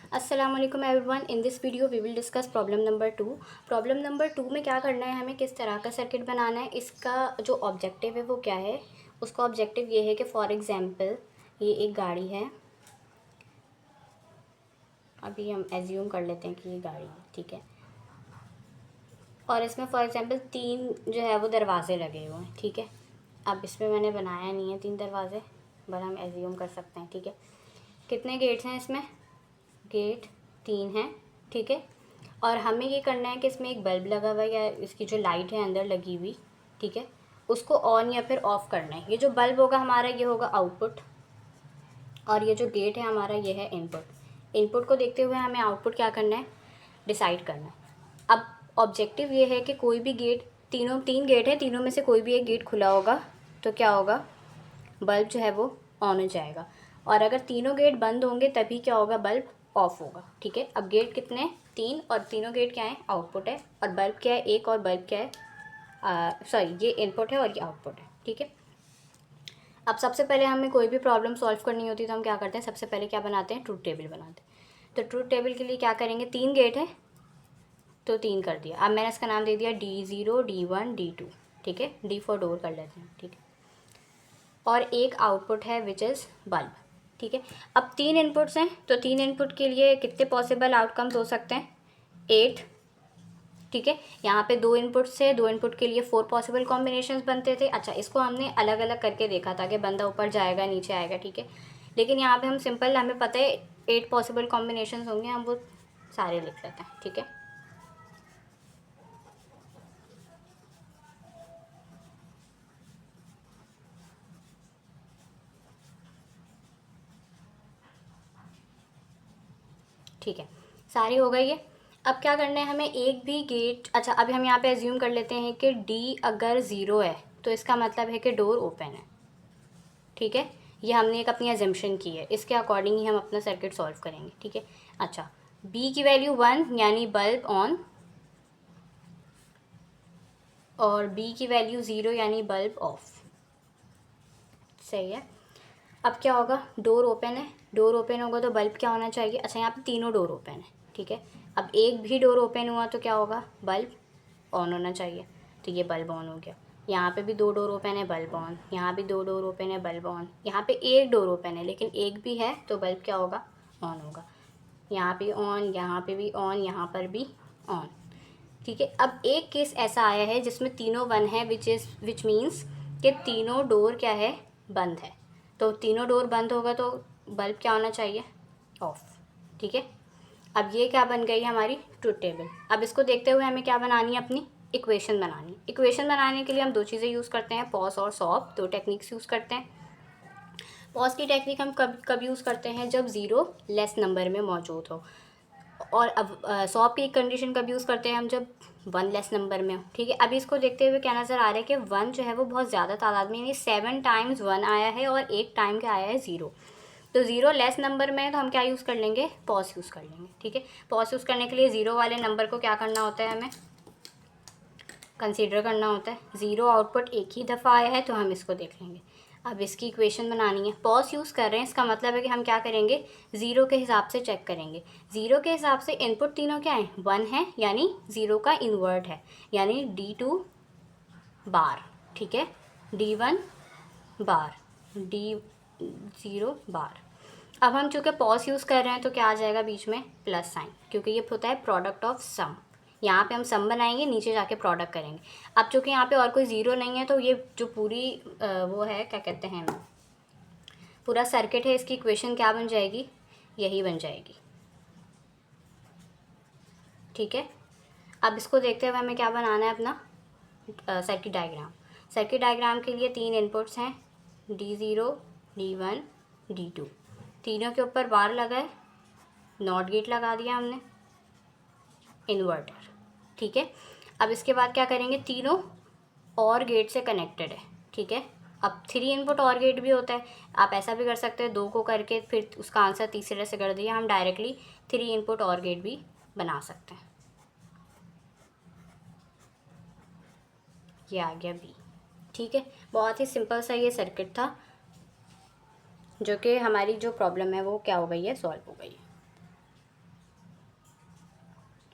अस्सलाम वालेकुम everyone. In this video we will discuss problem number 2। Problem number 2 में क्या करना है, हमें किस तरह का सर्किट बनाना है, इसका जो ऑब्जेक्टिव है वो क्या है। उसका ऑब्जेक्टिव ये है कि फॉर एग्जांपल ये एक गाड़ी है, अभी हम एज्यूम कर लेते हैं कि ये गाड़ी है, ठीक है। और इसमें फॉर एग्जांपल 3 जो है वो दरवाजे लगे हुए हैं, ठीक है। अब इसमें मैंने बनाया नहीं है 3 दरवाजे, पर हम एज्यूम कर सकते हैं, ठीक है। कितने गेट्स हैं इसमें? गेट 3 है, ठीक है। और हमें ये करना है कि इसमें एक बल्ब लगा हुआ है या इसकी जो लाइट है अंदर लगी हुई, ठीक है, उसको ऑन या फिर ऑफ़ करना है। ये जो बल्ब होगा हमारा ये होगा आउटपुट, और ये जो गेट है हमारा ये है इनपुट। इनपुट को देखते हुए हमें आउटपुट क्या करना है, डिसाइड करना है। अब ऑब्जेक्टिव ये है कि कोई भी गेट, 3 गेट है, तीनों में से कोई भी एक गेट खुला होगा तो क्या होगा, बल्ब जो है वो ऑन हो जाएगा। और अगर तीनों गेट बंद होंगे तभी क्या होगा, बल्ब ऑफ होगा, ठीक है। अब गेट कितने, 3, और तीनों गेट क्या है, आउटपुट है, और बल्ब क्या है, एक, और बल्ब क्या है, सॉरी ये इनपुट है और ये आउटपुट है, ठीक है। अब सबसे पहले हमें कोई भी प्रॉब्लम सॉल्व करनी होती है तो हम क्या करते हैं, सबसे पहले क्या बनाते हैं, ट्रूथ टेबल बनाते हैं। तो ट्रूथ टेबल के लिए क्या करेंगे, 3 गेट है तो 3 कर दिया। अब मैंने इसका नाम दे दिया D0, D1, D2, ठीक है। D फॉर डोर कर लेते हैं, ठीक है। और एक आउटपुट है विच इज़ बल्ब, ठीक है। अब 3 इनपुट्स हैं तो 3 इनपुट के लिए कितने पॉसिबल आउटकम्स हो सकते हैं, 8, ठीक है। यहाँ पे 2 इनपुट्स थे, 2 इनपुट के लिए 4 पॉसिबल कॉम्बिनेशंस बनते थे। अच्छा, इसको हमने अलग अलग करके देखा था कि बंदा ऊपर जाएगा नीचे आएगा, ठीक है। लेकिन यहाँ पे हम सिंपल, हमें पता है 8 पॉसिबल कॉम्बिनेशंस होंगे, हम वो सारे लिख लेते हैं, ठीक है। ठीक है, सारी हो गई है। अब क्या करना है, हमें एक भी गेट, अच्छा अभी हम यहाँ पे एज्यूम कर लेते हैं कि D अगर 0 है तो इसका मतलब है कि डोर ओपन है, ठीक है। ये हमने एक अपनी एजम्पशन की है, इसके अकॉर्डिंग ही हम अपना सर्किट सॉल्व करेंगे, ठीक है। अच्छा, B की वैल्यू 1 यानी बल्ब ऑन, और B की वैल्यू 0 यानी बल्ब ऑफ, सही है। अब क्या होगा, डोर ओपन है, डोर ओपन होगा तो बल्ब क्या होना चाहिए, अच्छा यहाँ पे तीनों डोर ओपन है, ठीक है। अब एक भी डोर ओपन हुआ तो क्या होगा, बल्ब ऑन होना चाहिए, तो ये बल्ब ऑन हो गया। यहाँ पे भी 2 डोर ओपन है, बल्ब ऑन, यहाँ भी 2 डोर ओपन है, बल्ब ऑन, यहाँ पे एक डोर ओपन है लेकिन एक भी है तो बल्ब क्या होगा, ऑन होगा। यहाँ पे ऑन, यहाँ पे भी ऑन, यहाँ पर भी ऑन, ठीक है। अब एक केस ऐसा आया है जिसमें तीनों 1 है, विच मीन्स कि तीनों डोर क्या है, बंद है। तो तीनों डोर बंद होगा तो बल्ब क्या होना चाहिए, ऑफ, ठीक है। अब ये क्या बन गई हमारी ट्रूथ टेबल। अब इसको देखते हुए हमें क्या बनानी है, अपनी इक्वेशन बनानी है। इक्वेशन बनाने के लिए हम 2 चीज़ें यूज़ करते हैं, पॉज और सॉल्व, 2 टेक्निक्स यूज़ करते हैं। पॉज की टेक्निक हम कब यूज़ करते हैं, जब 0 लेस नंबर में मौजूद हो। और अब सॉल्व की कंडीशन कब यूज़ करते हैं हम, जब 1 लेस नंबर में हो, ठीक है। अभी इसको देखते हुए क्या नज़र आ रहा है कि 1 जो है वो बहुत ज़्यादा तादाद में, यानी 7 टाइम्स 1 आया है और 1 टाइम क्या आया है, 0। तो 0 लेस नंबर में है तो हम क्या यूज़ कर लेंगे, पॉज यूज़ कर लेंगे, ठीक है। पॉज यूज़ करने के लिए 0 वाले नंबर को क्या करना होता है, हमें कंसीडर करना होता है। 0 आउटपुट एक ही दफ़ा आया है तो हम इसको देख लेंगे। अब इसकी इक्वेशन बनानी है, पॉज यूज़ कर रहे हैं, इसका मतलब है कि हम क्या करेंगे, 0 के हिसाब से चेक करेंगे। 0 के हिसाब से इनपुट तीनों क्या है, 1 है, यानी 0 का इन्वर्ट है, यानी D2 बार, ठीक है, D1 बार, D0 बार। अब हम चूँकि पॉज यूज़ कर रहे हैं तो क्या आ जाएगा बीच में, प्लस साइन, क्योंकि ये होता है प्रोडक्ट ऑफ सम। यहाँ पे हम सम बनाएंगे, नीचे जाके प्रोडक्ट करेंगे। अब चूँकि यहाँ पे और कोई 0 नहीं है तो ये जो पूरी वो है, क्या कहते हैं, पूरा सर्किट है, इसकी इक्वेशन क्या बन जाएगी, यही बन जाएगी, ठीक है। अब इसको देखते हुए हमें क्या बनाना है, अपना सर्किट डायग्राम। सर्किट डायग्राम के लिए 3 इनपुट्स हैं, D0, D1, D2। तीनों के ऊपर बार लगा है, नॉट गेट लगा दिया हमने, इन्वर्टर, ठीक है। अब इसके बाद क्या करेंगे, तीनों और गेट से कनेक्टेड है, ठीक है। अब 3 इनपुट और गेट भी होता है, आप ऐसा भी कर सकते हैं 2 को करके फिर उसका आंसर तीसरे से कर दिया, हम डायरेक्टली 3 इनपुट और गेट भी बना सकते हैं। ये आ गया B, ठीक है। बहुत ही सिंपल सा ये सर्किट था, जो कि हमारी जो प्रॉब्लम है वो क्या हो गई है, सॉल्व हो गई है।